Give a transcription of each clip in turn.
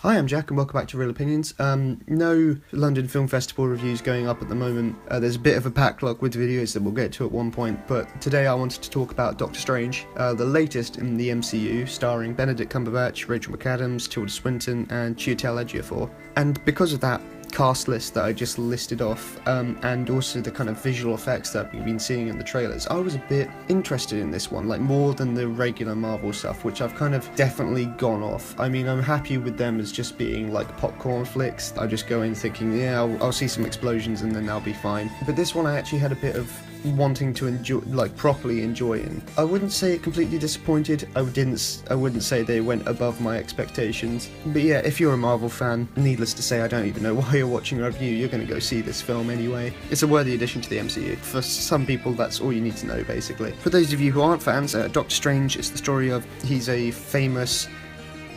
Hi, I'm Jack and welcome back to Real Opinions. No London Film Festival reviews going up at the moment. There's a bit of a backlog with videos that we'll get to at one point, but today I wanted to talk about Doctor Strange, the latest in the MCU, starring Benedict Cumberbatch, Rachel McAdams, Tilda Swinton and Chiwetel Ejiofor. And because of that cast list that I just listed off, and also the kind of visual effects that we've been seeing in the trailers, I was a bit interested in this one, like more than the regular Marvel stuff, which I've kind of definitely gone off. I mean, I'm happy with them as just being like popcorn flicks. I just go in thinking, yeah, I'll see some explosions and then I'll be fine. But this one I actually had a bit of wanting to enjoy, like properly enjoying. I wouldn't say it completely disappointed. I wouldn't say they went above my expectations. But yeah, if you're a Marvel fan, needless to say, I don't even know why you're watching a review. You're going to go see this film anyway. It's a worthy addition to the MCU. For some people, that's all you need to know, basically. For those of you who aren't fans, Doctor Strange is the story of, he's a famous,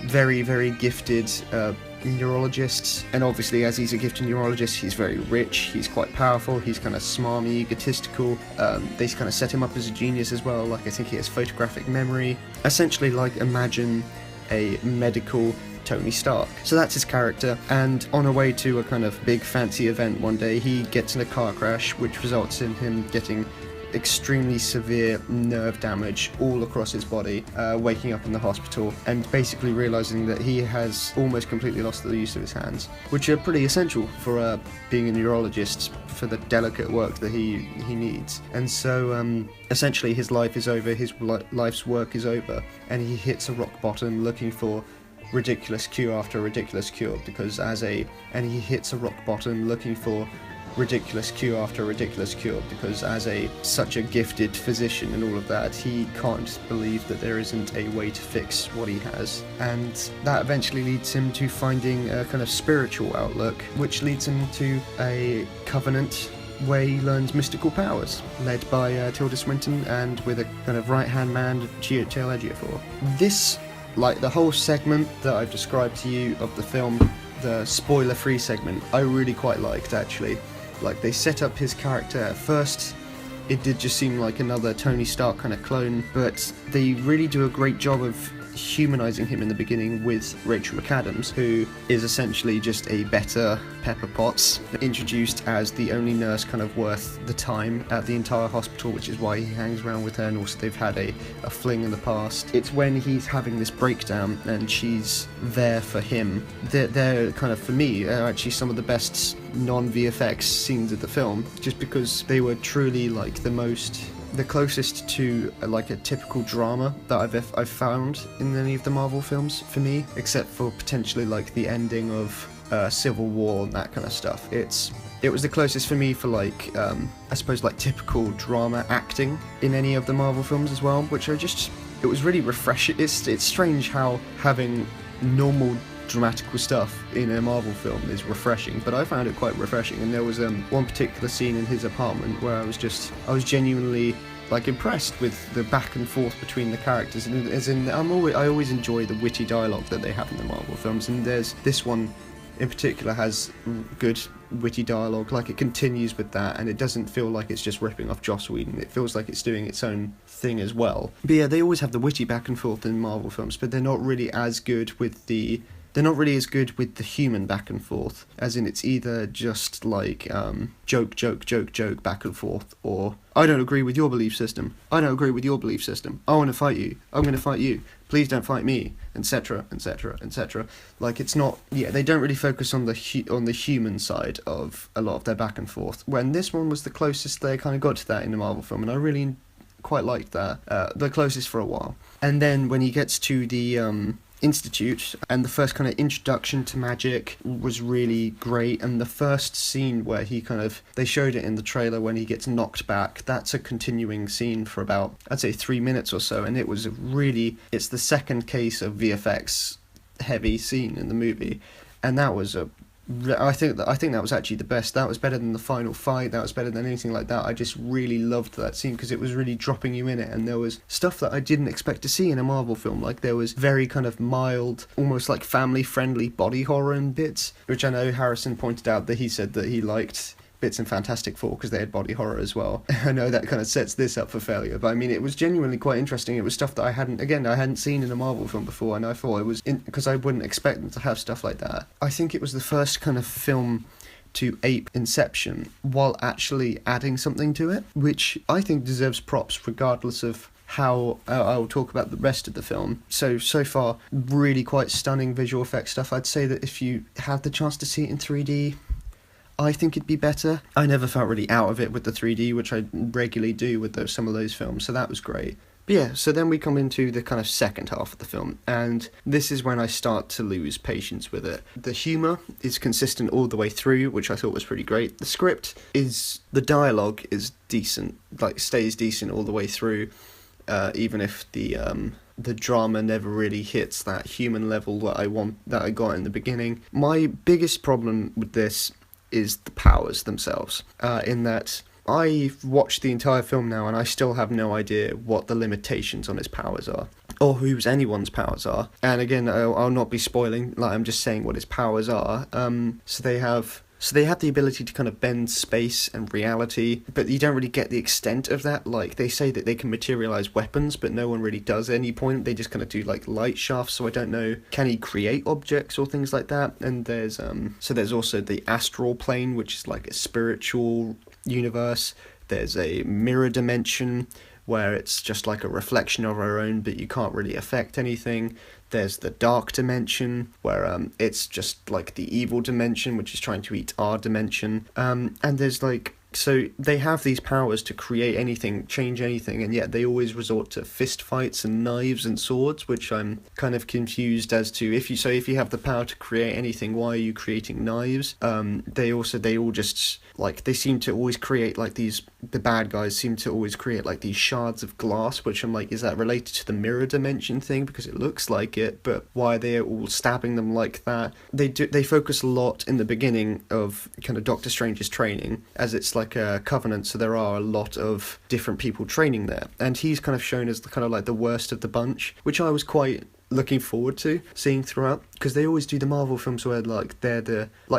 very, very gifted neurologist, and obviously as he's a gifted neurologist, he's very rich, he's quite powerful, he's kind of smarmy, egotistical. They kind of set him up as a genius as well. Like, I think he has photographic memory. Essentially, like, imagine a medical Tony Stark. So that's his character, and on a way to a kind of big fancy event one day, he gets in a car crash which results in him getting extremely severe nerve damage all across his body, waking up in the hospital and basically realizing that he has almost completely lost the use of his hands, which are pretty essential for being a neurologist, for the delicate work that he needs. And so essentially his life is over, his life's work is over, and he hits a rock bottom looking for ridiculous cure after ridiculous cure, and he hits a rock bottom looking for ridiculous cure after ridiculous cure, because as such a gifted physician and all of that, he can't believe that there isn't a way to fix what he has. And that eventually leads him to finding a kind of spiritual outlook, which leads him to a covenant where he learns mystical powers, led by Tilda Swinton and with a kind of right-hand man, Chiwetel Ejiofor. This, like the whole segment that I've described to you of the film, the spoiler-free segment, I really quite liked, actually. Like, they set up his character. At first, it did just seem like another Tony Stark kind of clone, but they really do a great job of humanizing him in the beginning with Rachel McAdams, who is essentially just a better Pepper Potts, introduced as the only nurse kind of worth the time at the entire hospital, which is why he hangs around with her, and also they've had a fling in the past. It's when he's having this breakdown and she's there for him. They're kind of, for me, are actually some of the best non-VFX scenes of the film, just because they were truly like the closest to like a typical drama that I've found in any of the Marvel films, for me, except for potentially like the ending of Civil War and that kind of stuff. It was the closest for me for like I suppose like typical drama acting in any of the Marvel films as well, which it was really refreshing. It's strange how having normal dramatical stuff in a Marvel film is refreshing, but I found it quite refreshing. And there was one particular scene in his apartment where I was genuinely like impressed with the back and forth between the characters, and I always enjoy the witty dialogue that they have in the Marvel films, and there's this one in particular has good witty dialogue. Like, it continues with that, and it doesn't feel like it's just ripping off Joss Whedon. It feels like it's doing its own thing as well. But yeah, they always have the witty back and forth in Marvel films, but they're not really as good with the human back and forth, as in it's either just like joke back and forth, or I don't agree with your belief system, I don't agree with your belief system, I want to fight you, I'm going to fight you, please don't fight me, etc, etc, etc. Like, it's not, yeah, they don't really focus on the human side of a lot of their back and forth, when this one was the closest they kind of got to that in a Marvel film, and I really quite liked that, the closest for a while. And then when he gets to the Institute, and the first kind of introduction to magic was really great, and the first scene where they showed it in the trailer when he gets knocked back, that's a continuing scene for about, I'd say, 3 minutes or so, and it's the second case of VFX heavy scene in the movie, and that was I think that was actually the best. That was better than the final fight. That was better than anything like that. I just really loved that scene because it was really dropping you in it, and there was stuff that I didn't expect to see in a Marvel film. Like, there was very kind of mild, almost like family-friendly body horror in bits, which I know Harrison pointed out that he said that he liked, bits in Fantastic Four because they had body horror as well. I know that kind of sets this up for failure, but I mean, it was genuinely quite interesting. It was stuff that I hadn't seen in a Marvel film before, and I thought it was because I wouldn't expect them to have stuff like that. I think it was the first kind of film to ape Inception while actually adding something to it, which I think deserves props regardless of how I'll talk about the rest of the film. So far, really quite stunning visual effects stuff. I'd say that if you had the chance to see it in 3D, I think it'd be better. I never felt really out of it with the 3D, which I regularly do with some of those films, so that was great. But yeah, so then we come into the kind of second half of the film, and this is when I start to lose patience with it. The humour is consistent all the way through, which I thought was pretty great. The dialogue is decent, like stays decent all the way through, even if the drama never really hits that human level that I got in the beginning. My biggest problem with this is the powers themselves, in that I've watched the entire film now and I still have no idea what the limitations on his powers are, or whose anyone's powers are. And again, I'll not be spoiling, like I'm just saying what his powers are. So they have the ability to kind of bend space and reality, but you don't really get the extent of that. Like, they say that they can materialize weapons, but no one really does at any point. They just kind of do, like, light shafts, so I don't know, can he create objects or things like that? And there's also the astral plane, which is like a spiritual universe. There's a mirror dimension, where it's just like a reflection of our own, but you can't really affect anything. There's the dark dimension, where it's just like the evil dimension, which is trying to eat our dimension. And there's like, so they have these powers to create anything, change anything, and yet they always resort to fist fights and knives and swords, which I'm kind of confused as to. If you have the power to create anything, why are you creating knives? They all just, like, they seem to always create like these, the bad guys seem to always create like these shards of glass, which I'm like, is that related to the mirror dimension thing? Because it looks like it, but why are they all stabbing them like that? They focus a lot in the beginning of kind of Doctor Strange's training, as it's like a covenant, so there are a lot of different people training there, and he's kind of shown as the kind of like the worst of the bunch, which I was quite looking forward to seeing throughout, because they always do the Marvel films where like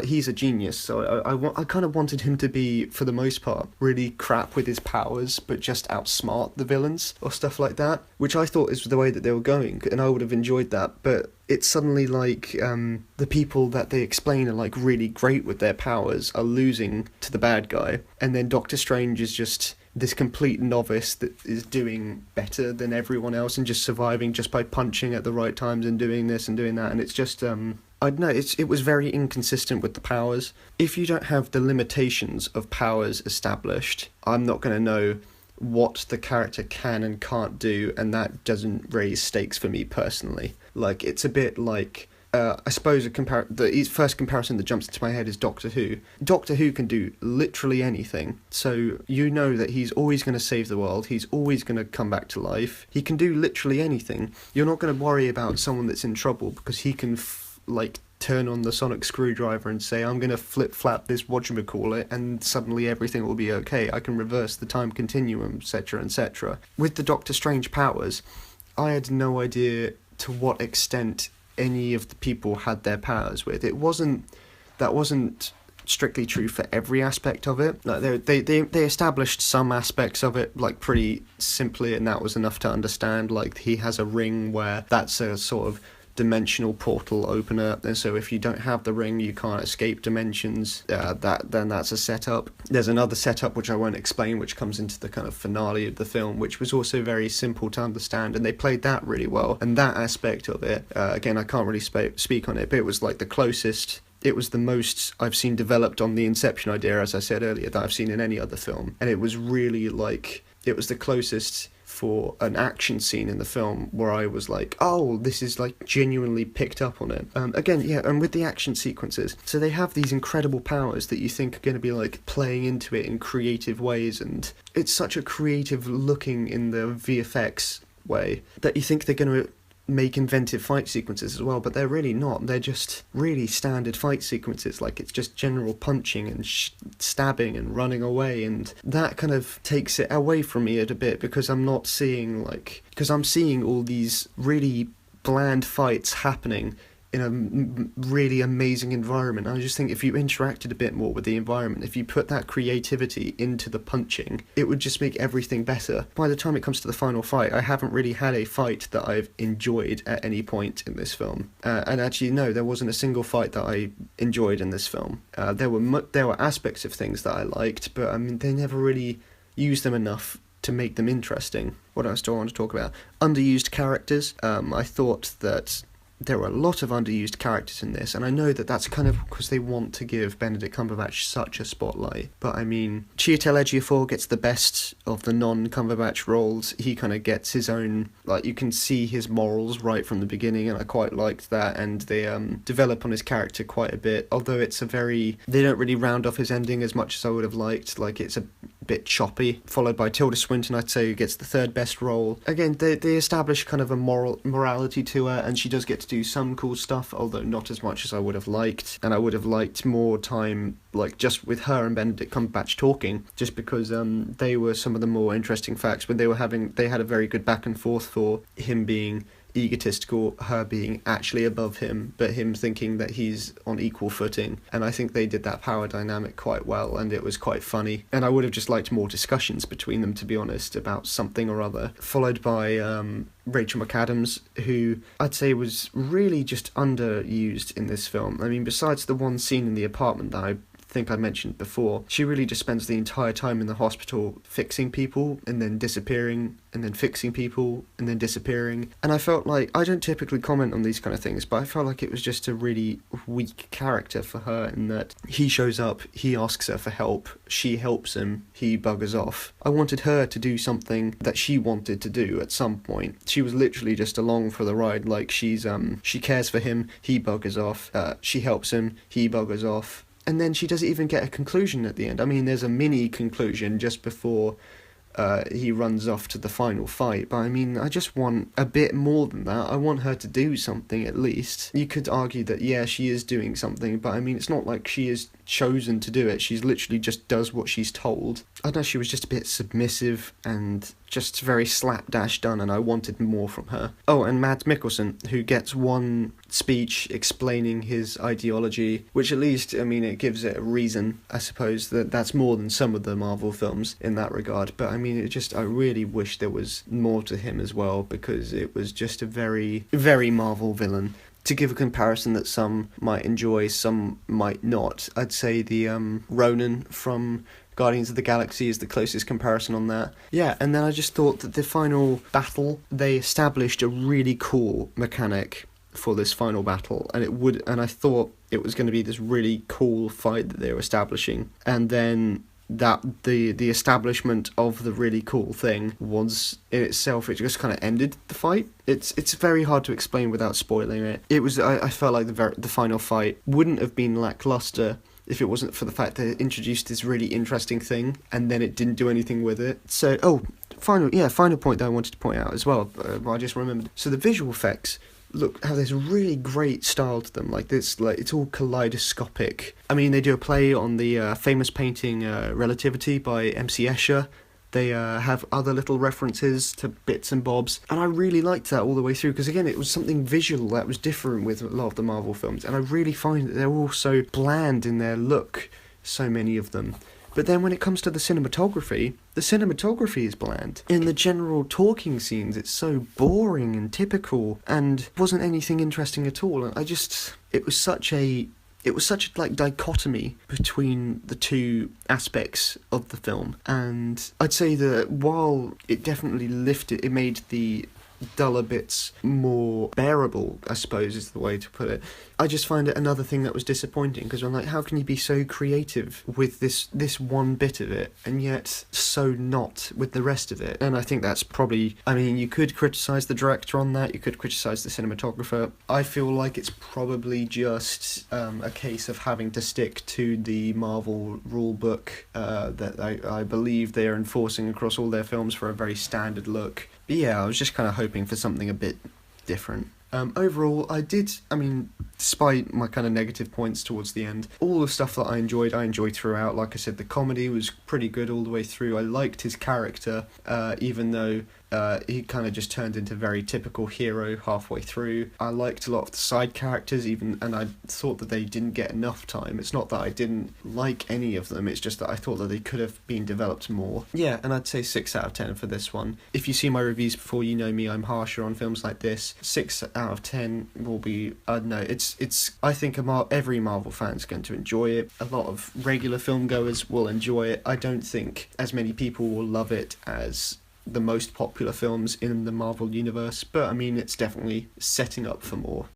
he's a genius, so I kind of wanted him to be, for the most part, really crap with his powers but just outsmart the villains or stuff like that, which I thought is the way that they were going, and I would have enjoyed that. But it's suddenly like the people that they explain are like really great with their powers are losing to the bad guy, and then Doctor Strange is just this complete novice that is doing better than everyone else and just surviving just by punching at the right times and doing this and doing that. And it's just I don't know, it was very inconsistent with the powers. If you don't have the limitations of powers established, I'm not going to know what the character can and can't do, and that doesn't raise stakes for me personally. Like, it's a bit like, I suppose the first comparison that jumps into my head is Doctor Who. Doctor Who can do literally anything, so you know that he's always going to save the world, he's always going to come back to life, he can do literally anything. You're not going to worry about someone that's in trouble because he can turn on the sonic screwdriver and say, I'm going to flip-flap this whatchamacallit, and suddenly everything will be okay. I can reverse the time continuum, etc., etc. With the Doctor Strange powers, I had no idea to what extent any of the people had their powers with. That wasn't strictly true for every aspect of it. Like they established some aspects of it like pretty simply, and that was enough to understand. Like, he has a ring where that's a sort of dimensional portal opener, and so if you don't have the ring you can't escape dimensions. Then that's a setup. There's another setup which I won't explain, which comes into the kind of finale of the film, which was also very simple to understand, and they played that really well. And that aspect of it, again, I can't really speak on it, but it was like the closest, it was the most I've seen developed on the Inception idea, as I said earlier, that I've seen in any other film. And it was really like, it was the closest for an action scene in the film where I was like, oh, this is like genuinely picked up on it. Again, yeah, and with the action sequences, so they have these incredible powers that you think are going to be like playing into it in creative ways, and it's such a creative looking in the VFX way that you think they're going to make inventive fight sequences as well, but they're really not. They're just really standard fight sequences. Like, it's just general punching and stabbing and running away, and that kind of takes it away from me a bit, because I'm seeing all these really bland fights happening in a really amazing environment. I just think if you interacted a bit more with the environment, if you put that creativity into the punching, it would just make everything better. By the time it comes to the final fight, I haven't really had a fight that I've enjoyed at any point in this film. And actually, no, there wasn't a single fight that I enjoyed in this film. There were aspects of things that I liked, but I mean, they never really used them enough to make them interesting. What else do I want to talk about? Underused characters. I thought that there were a lot of underused characters in this, and I know that that's kind of because they want to give Benedict Cumberbatch such a spotlight. But I mean, Chiwetel Ejiofor gets the best of the non-Cumberbatch roles. He kind of gets his own, like, you can see his morals right from the beginning, and I quite liked that, and they develop on his character quite a bit, although they don't really round off his ending as much as I would have liked. Like, it's a bit choppy. Followed by Tilda Swinton, I'd say, who gets the third best role. Again, they establish kind of a morality to her, and she does get to do some cool stuff, although not as much as I would have liked. And I would have liked more time, like, just with her and Benedict Cumberbatch talking, just because they were some of the more interesting facts when they had a very good back and forth for him being egotistical, her being actually above him, but him thinking that he's on equal footing. And I think they did that power dynamic quite well, and it was quite funny. And I would have just liked more discussions between them, to be honest, about something or other. Followed by Rachel McAdams, who I'd say was really just underused in this film. I mean, besides the one scene in the apartment that I think I mentioned before, she really just spends the entire time in the hospital fixing people and then disappearing, and then fixing people and then disappearing. And I felt like, I don't typically comment on these kind of things, but I felt like it was just a really weak character for her, in that he shows up, he asks her for help, she helps him, he buggers off. I wanted her to do something that she wanted to do at some point. She was literally just along for the ride. Like, she cares for him, he buggers off, she helps him, he buggers off. And then she doesn't even get a conclusion at the end. I mean, there's a mini conclusion just before he runs off to the final fight. But I mean, I just want a bit more than that. I want her to do something at least. You could argue that, yeah, she is doing something, but I mean, it's not like she is chosen to do it. She's literally just does what she's told. I know she was just a bit submissive and just very slapdash done, and I wanted more from her. Oh, and Mads Mikkelsen, who gets one speech explaining his ideology, which at least, I mean, it gives it a reason. I suppose that's more than some of the Marvel films in that regard, but I mean, I really wish there was more to him as well, because it was just a very, very Marvel villain. To give a comparison that some might enjoy, some might not, I'd say the Ronan from Guardians of the Galaxy is the closest comparison on that. Yeah, and then I just thought that the final battle, they established a really cool mechanic for this final battle, and I thought it was going to be this really cool fight that they were establishing, and then that the establishment of the really cool thing was in itself, it just kind of ended the fight. It's very hard to explain without spoiling it. It was, I felt like the final fight wouldn't have been lackluster if it wasn't for the fact that it introduced this really interesting thing and then it didn't do anything with it. So, final point that I wanted to point out as well, I just remembered. So the visual effects, look, have this really great style to them, like this, like it's all kaleidoscopic. I mean, they do a play on the famous painting Relativity by M.C. Escher. They have other little references to bits and bobs, and I really liked that all the way through, because again, it was something visual that was different with a lot of the Marvel films, and I really find that they're all so bland in their look, so many of them. But then when it comes to the cinematography is bland. In the general talking scenes, it's so boring and typical, and wasn't anything interesting at all. And it was such a like dichotomy between the two aspects of the film. And I'd say that while it definitely it made the duller bits more bearable, I suppose is the way to put it. I just find it another thing that was disappointing, because I'm like, how can you be so creative with this one bit of it and yet so not with the rest of it? And I think that's probably, I mean, you could criticise the director on that, you could criticise the cinematographer. I feel like it's probably just a case of having to stick to the Marvel rule book that I believe they are enforcing across all their films for a very standard look. But yeah, I was just kind of hoping for something a bit different. Overall, despite my kind of negative points towards the end. All the stuff that I enjoyed throughout. Like I said, the comedy was pretty good all the way through. I liked his character, even though he kind of just turned into very typical hero halfway through. I liked a lot of the side characters, and I thought that they didn't get enough time. It's not that I didn't like any of them, it's just that I thought that they could have been developed more. Yeah, and I'd say 6 out of 10 for this one. If you see my reviews before, you know me, I'm harsher on films like this. 6 out of 10 will be, I don't know, it's I think every Marvel fan's going to enjoy it. A lot of regular film goers will enjoy it. I don't think as many people will love it as the most popular films in the Marvel universe, but I mean, it's definitely setting up for more.